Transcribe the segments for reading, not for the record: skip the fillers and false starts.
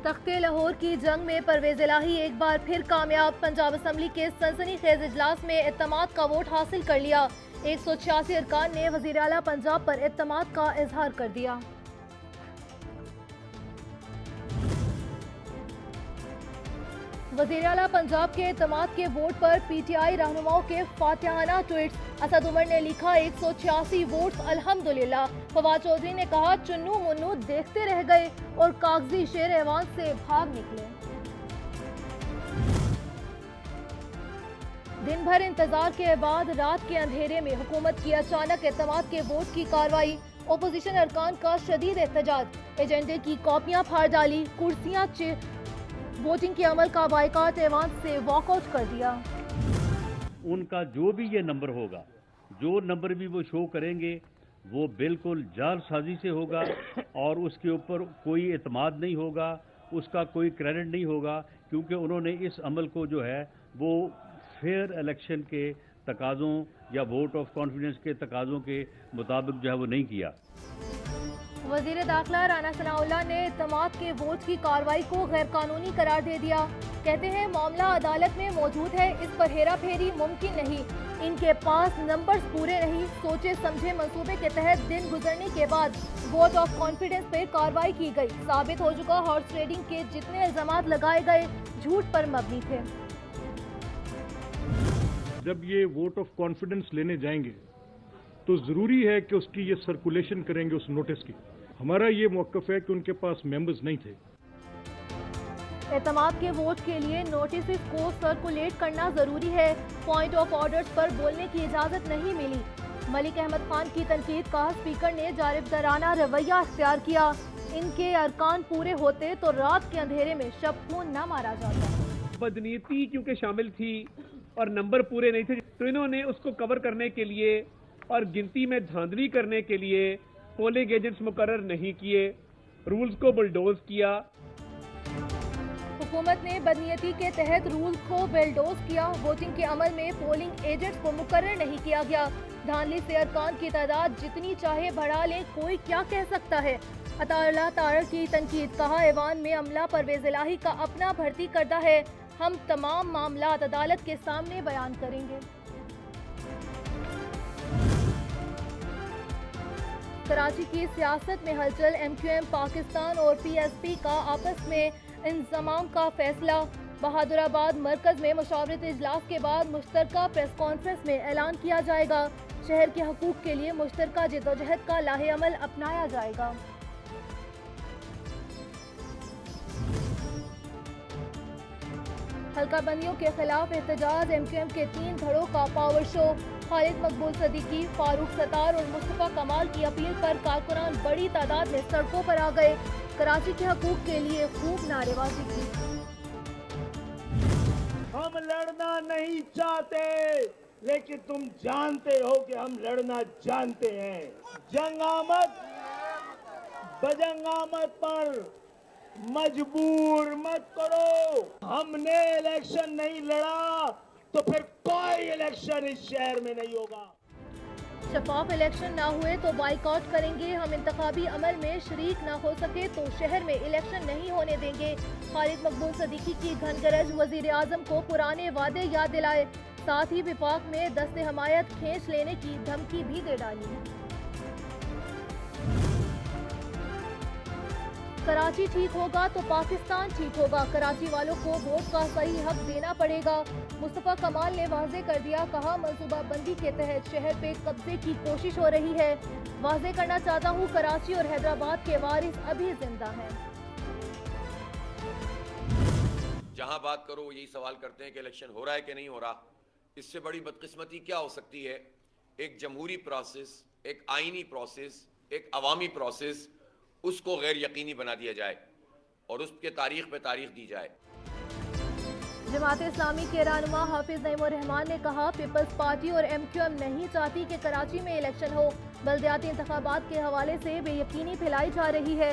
तख्ते लाहौर की जंग में परवेज इलाही एक बार फिर कामयाब। पंजाब असम्बली के सनसनीखेज इजलास में इत्तेमाद का वोट हासिल कर लिया। 186 अरकान ने वज़ीर आला पंजाब पर इत्तेमाद का इजहार कर दिया। वज़ीर आला पंजाब के इत्तेमाद के वोट पर PTI रहनुमाओं के फातिहाना ट्वीट्स। असद उमर ने लिखा 186 वोट्स अल्हम्दुलिल्लाह। फवाद चौधरी ने कहा चुन्नू मुन्नू देखते रह गए और कागजी शेर ऐवान से भाग निकले। दिन भर इंतजार के बाद रात के अंधेरे में हुकूमत की अचानक इत्तेमाद के वोट की कार्रवाई। ओपोजिशन अरकान का शदीद एहतजाज। एजेंडे की कॉपियां फाड़ डाली, कुर्सियां वोटिंग के अमल का बाइकाट ऐवान से वॉकआउट कर दिया। उनका जो भी ये नंबर होगा, जो नंबर भी वो शो करेंगे, वो बिल्कुल जालसाजी से होगा और उसके ऊपर कोई एतमाद नहीं होगा, उसका कोई क्रेडिट नहीं होगा, क्योंकि उन्होंने इस अमल को जो है वो फेयर इलेक्शन के तकाज़ों या वोट ऑफ कॉन्फिडेंस के तकाज़ों के मुताबिक जो है वो नहीं किया। वज़ीर दाखिला राना सनाउल्लाह ने इत्तेमाद के वोट की कार्रवाई को गैर कानूनी करार दे दिया। कहते हैं मामला अदालत में मौजूद है, इस पर हेरा फेरी मुमकिन नहीं। इनके पास नंबर्स पूरे नहीं, सोचे समझे मंसूबे के तहत दिन गुजरने के बाद वोट ऑफ कॉन्फिडेंस पर कार्रवाई की गई। साबित हो चुका हॉर्स ट्रेडिंग के जितने इल्जामात लगाए गए झूठ पर मबनी थे। जब ये वोट ऑफ कॉन्फिडेंस लेने जाएंगे तो जरूरी है कि उसकी ये सर्कुलेशन करेंगे उस नोटिस की। हमारा ये मौक़िफ़ है कि उनके पास मेंबर्स नहीं थे। एतमाद के वोट के लिए नोटिस को सर्कुलेट करना जरूरी है। पॉइंट ऑफ ऑर्डर्स पर बोलने की इजाजत नहीं मिली। मलिक अहमद खान की तनकीद का स्पीकर ने जानिबदाराना रवैया अख्तियार किया। इनके अरकान पूरे होते तो रात के अंधेरे में शबखून न मारा जाता। बदनीयती क्योंकि शामिल थी और नंबर पूरे नहीं थे, तो इन्होंने उसको कवर करने के लिए और गिनती में धांधली करने के लिए पोलिंग एजेंट्स मुकर्रर नहीं किए, रूल्स को बुलडोज किया। हुकूमत ने बदनीयती के तहत रूल्स को बुलडोज किया। वोटिंग के अमल में पोलिंग एजेंट्स को मुकर्रर नहीं किया गया। धांधली से अरकान की तादाद जितनी चाहे बढ़ा लें, कोई क्या कह सकता है। अताउल्लाह तारड़ की तनकीद। कहा ऐवान में अमला परवेज इलाही का अपना भर्ती करदा है, हम तमाम मामलात अदालत के सामने बयान करेंगे। कराची की सियासत में हलचल। MQM पाकिस्तान और PSP का आपस में इंजमाम का फैसला। बहादुराबाद मरकज में मुशावरती इजलास के बाद मुश्तरका प्रेस कॉन्फ्रेंस में ऐलान किया जाएगा। शहर के हकूक के लिए मुश्तरका जद्दोजहद का लाहे अमल अपनाया जाएगा। हल्का बंदियों के खिलाफ एहतजाज। MQM के 3 धड़ों का पावर शो। खालिद मकबूल सदीकी, फारूक सतार और मुस्तफा कमाल की अपील पर कारकुनान बड़ी तादाद में सड़कों पर आ गए। कराची के हकूक के लिए खूब नारेबाजी की। हम लड़ना नहीं चाहते, लेकिन तुम जानते हो कि हम लड़ना जानते हैं। जंगामत बजंगामत पर मजबूर मत करो। हमने इलेक्शन नहीं लड़ा तो फिर कोई इलेक्शन इस शहर में नहीं होगा। शफाफ इलेक्शन ना हुए तो बाइकआउट करेंगे। हम इंतखाबी अमल में शरीक ना हो सके तो शहर में इलेक्शन नहीं होने देंगे। खालिद मकबूल सदीकी की घनगरज। वजीर आजम को पुराने वादे याद दिलाए। साथ ही विफाक में दस्ते हमायत खींच लेने की धमकी भी दे डाली। कराची ठीक होगा तो पाकिस्तान ठीक होगा। कराची वालों को वोट का सही हक देना पड़ेगा। मुस्तफा कमाल ने वाज़े कर दिया। कहा मंसूबा बंदी के तहत शहर पे कब्जे की कोशिश हो रही है। वाज़े करना चाहता हूँ कराची और हैदराबाद के वारिस अभी जिंदा हैं। जहां बात करो यही सवाल करते हैं कि इलेक्शन हो रहा है कि नहीं हो रहा। इससे बड़ी बदकिस्मती क्या हो सकती है। एक जमहूरी प्रोसेस, एक आईनी प्रोसेस, एक अवामी प्रोसेस, उसको गैर यकीनी बना दिया जाए और उसके तारीख पे तारीख दी जाए। जमात इस्लामी के रहनुमा हाफिज नईमुर रहमान ने कहा पीपल्स पार्टी और MQM नहीं चाहती कि कराची में इलेक्शन हो। बल्दियाती इंतखाबात के हवाले से बेयकीनी फैलाई जा रही है।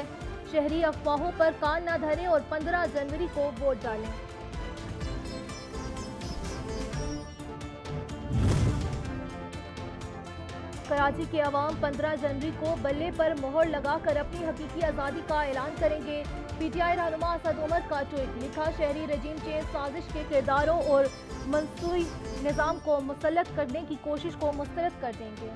शहरी अफवाहों पर कान न धरें और 15 जनवरी को वोट डालें। कराची के अवाम 15 जनवरी को बल्ले पर मोहर लगाकर अपनी हकीकी आज़ादी का ऐलान करेंगे। पीटीआई रहनुमा असद उमर का ट्वीट, लिखा शहरी रजीम चेंज साजिश के किरदारों और मनसूई निज़ाम को मुसल्लत करने की कोशिश को मुस्तरद कर देंगे।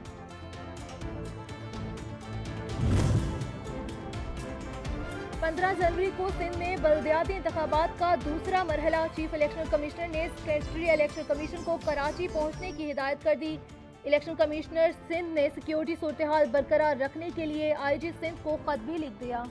15 जनवरी को सिंध में बल्दियाती इंतखाबात का दूसरा मरहला। चीफ इलेक्शन कमिश्नर ने सेक्रेटरी इलेक्शन कमीशन को कराची पहुंचने की हिदायत कर दी। इलेक्शन कमिश्नर सिंध ने सिक्योरिटी सूरत हाल बरकरार रखने के लिए आईजी सिंध को खत भी लिख दिया।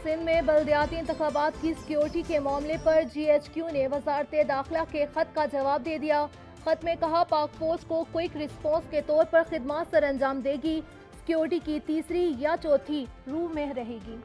सिंध में बल्दियाती इंतखाबात की सिक्योरिटी के मामले पर GHQ ने वजारत दाखिला के खत का जवाब दे दिया। खत में कहा, पाक फौज को क्विक रिस्पॉन्स के तौर पर खिदमत सर अंजाम देगी। सिक्योरिटी की तीसरी या चौथी रू में रहेगी।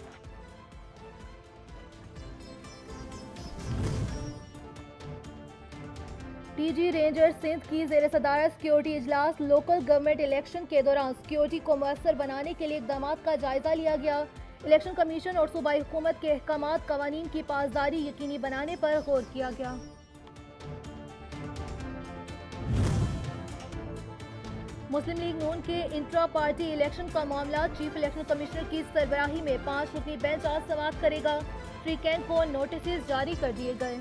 DG रेंजर सिंध की जेर सदारत सिक्योरिटी इजलास। लोकल गवर्नमेंट इलेक्शन के दौरान सिक्योरिटी को मुयस्सर बनाने के लिए इकदाम का जायजा लिया गया। इलेक्शन कमीशन और सूबाई हुकूमत के अहकामात कवानीन की पासदारी यकीनी बनाने पर गौर किया गया। मुस्लिम लीग नून के इंट्रा पार्टी इलेक्शन का मामला। चीफ इलेक्शन कमिश्नर की सरबराही में 5 रुकनी बेंच आज समाअत करेगा। फ्री कैंप को नोटिस जारी कर दिए गए।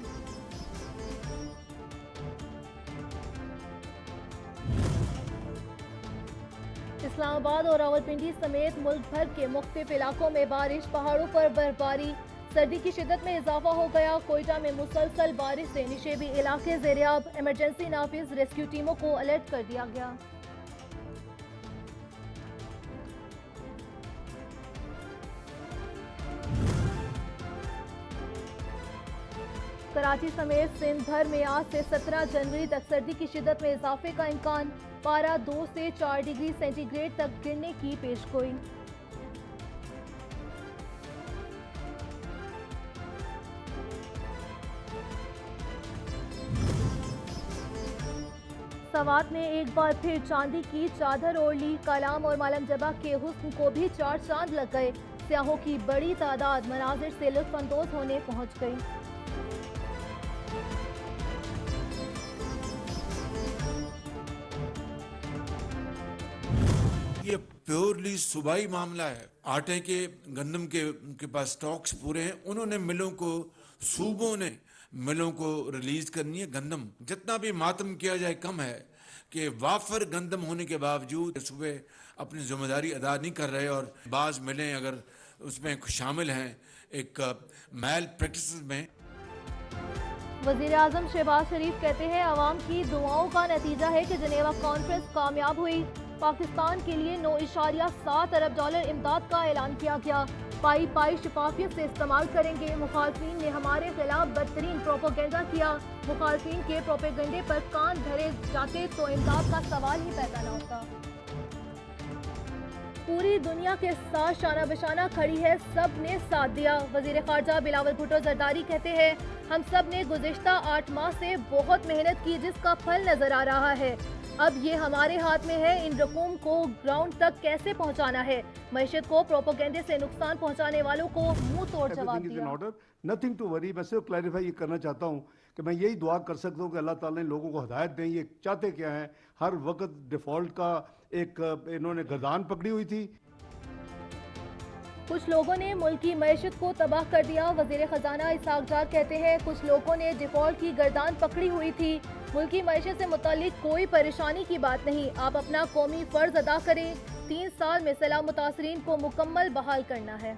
इस्लामाबाद और रावलपिंडी समेत मुल्क भर के मुख्तलिफ इलाकों में बारिश, पहाड़ों पर बर्फबारी। सर्दी की शिद्दत में इजाफा हो गया। कोयटा में मुसलसल बारिश से निशेबी इलाके ज़ेरियाब। इमरजेंसी नाफिज रेस्क्यू टीमों को अलर्ट कर दिया गया। कराची समेत सिंध भर में आज से 17 जनवरी तक सर्दी की शिद्दत में इजाफे का इम्कान। पारा 2 से 4 डिग्री सेंटीग्रेड तक गिरने की पेशगोई। सवात ने एक बार फिर चांदी की चादर ओढ़ ली। कलाम और मालम जबा के हुस्न को भी 4 चांद लग गए। सियाहों की बड़ी तादाद मनाजिर से लुत्फ अंदोज होने पहुंच गई। ये प्योरली सूबाई मामला है। आटे के, गंदम के उनके पास स्टॉक्स पूरे हैं। उन्होंने मिलों को, सूबों ने मिलों को रिलीज करनी है। गंदम जितना भी मातम किया जाए कम है कि वाफर गंदम होने के बावजूद सूबे अपनी जिम्मेदारी अदा नहीं कर रहे और बाज मिलें अगर उसमें शामिल हैं एक मैल प्रैक्टिस में। वज़ीर आज़म शहबाज शरीफ कहते हैं, अवाम की दुआओं का नतीजा है कि जनेवा कॉन्फ्रेंस कामयाब हुई। पाकिस्तान के लिए 9.7 अरब डॉलर इमदाद का ऐलान किया गया। पाई शफाफियत से इस्तेमाल करेंगे। मुखालफिन ने हमारे खिलाफ बदतरीन प्रोपेगेंडा किया। मुखालफिन के प्रोपेगेंडे पर कान धरे जाते तो इमदाद का सवाल ही पैदा न होता। पूरी दुनिया के साथ शाना बशाना खड़ी है, सब ने साथ दिया। वजीर खारजा बिलावल भुट्टो जरदारी कहते हैं, हम सब ने गुज़िश्ता 8 माह से बहुत मेहनत की जिसका फल नजर आ रहा है। अब ये हमारे हाथ में है, इन रकूम को ग्राउंड तक कैसे पहुंचाना है। मईशत को प्रोपेगेंडे से नुकसान पहुंचाने वालों को मुंह तोड़ जवाब दिया। Nothing to worry. मैं सिर्फ क्लैरिफाई ये करना चाहता हूँ कि मैं यही दुआ कर सकता हूँ कि अल्लाह ताला ने लोगों को हदायत दें। ये चाहते क्या हैं, हर वक्त डिफॉल्ट का एक इन्होंने गर्दान पकड़ी हुई थी। कुछ लोगों ने मुल्क की मईशत को तबाह कर दिया। वजीर खजाना इसहाक डार कहते हैं, कुछ लोगों ने डिफॉल्ट की गर्दान पकड़ी हुई थी। मुल्क की मईशत से मुतालिक कोई परेशानी की बात नहीं। आप अपना कौमी फर्ज अदा करें। 3 साल में सैलाब मुतासरीन को मुकम्मल बहाल करना है।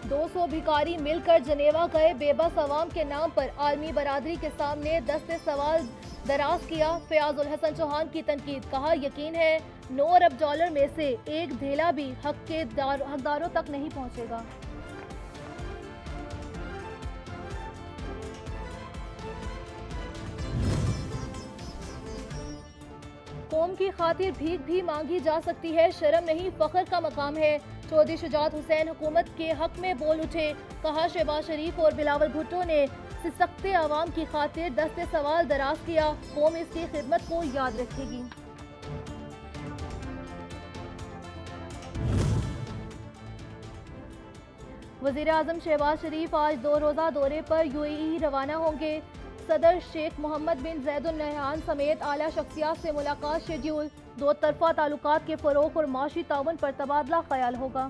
दो 200 भिखारी मिलकर जनेवा गए। बेबस अवाम के नाम पर आलमी बरादरी के सामने दस्ते सवाल दराज किया। फयाजुल हसन चौहान की तनकीद, कहा यकीन है 9 अरब डॉलर में से एक धेला भी हकदारों तक नहीं पहुंचेगा। कौम की खातिर भीख भी मांगी जा सकती है, शर्म नहीं फख्र का मकाम है। चौधरी शुजात हुसैन हुकूमत के हक में बोल उठे। कहा शहबाज शरीफ और बिलावल भुट्टो ने सिसकते आवाम की खातिर दस्ते सवाल दराज किया। कौम इसकी खिदमत को याद रखेगी। वज़ीर आज़म शहबाज शरीफ आज 2 रोज़ा दौरे पर यूएई रवाना होंगे। सदर शेख मोहम्मद बिन ज़ैद अल नहयान समेत आला शख्सियात से मुलाकात शेड्यूल। 2 तरफ़ा ताल्लुकात के फ़रोग़ और माशी ताउन पर तबादला ख्याल होगा।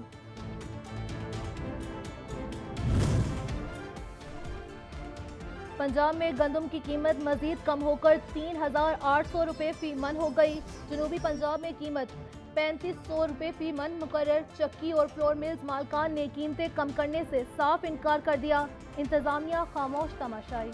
पंजाब में गंदम की कीमत मजीद कम होकर 3,800 रुपये फी मन हो गई। जनूबी पंजाब में कीमत 3,500 रुपये फी मन मुकर्रर। चक्की और फ्लोर मिल्स मालकान ने कीमतें कम करने से साफ इनकार कर दिया। इंतजामिया खामोश तमाशाई।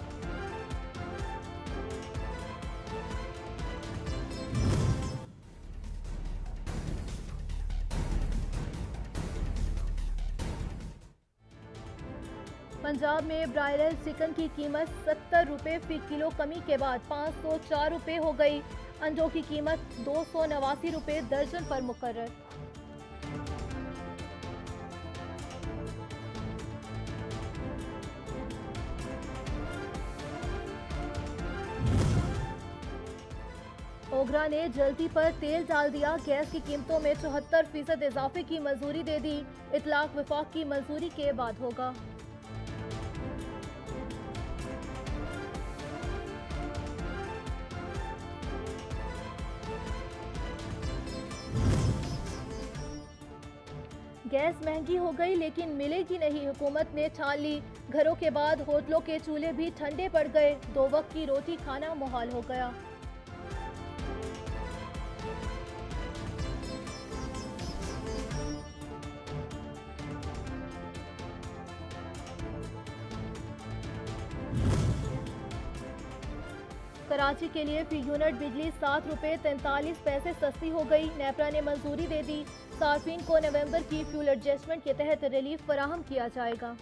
पंजाब में ब्रायलर चिकन की कीमत 70 रुपये फी किलो कमी के बाद 504 रुपये हो गई। अंडों की कीमत 289 रुपये दर्जन पर मुकर्रर। ओगरा ने जल्दी पर तेल डाल दिया। गैस की कीमतों में 74% इजाफे की मंजूरी दे दी। इतलाक विफाक की मंजूरी के बाद होगा। गैस महंगी हो गई लेकिन मिलेगी नहीं, हुकूमत ने ठान ली। घरों के बाद होटलों के चूल्हे भी ठंडे पड़ गए। 2 वक्त की रोटी खाना मुहाल हो गया। कराची के लिए फी यूनिट बिजली 7 रुपये 43 पैसे सस्ती हो गई। नेपरा ने मंजूरी दे दी। सार्फिन को नवंबर की फ्यूल एडजस्टमेंट के तहत रिलीफ फराहम किया जाएगा।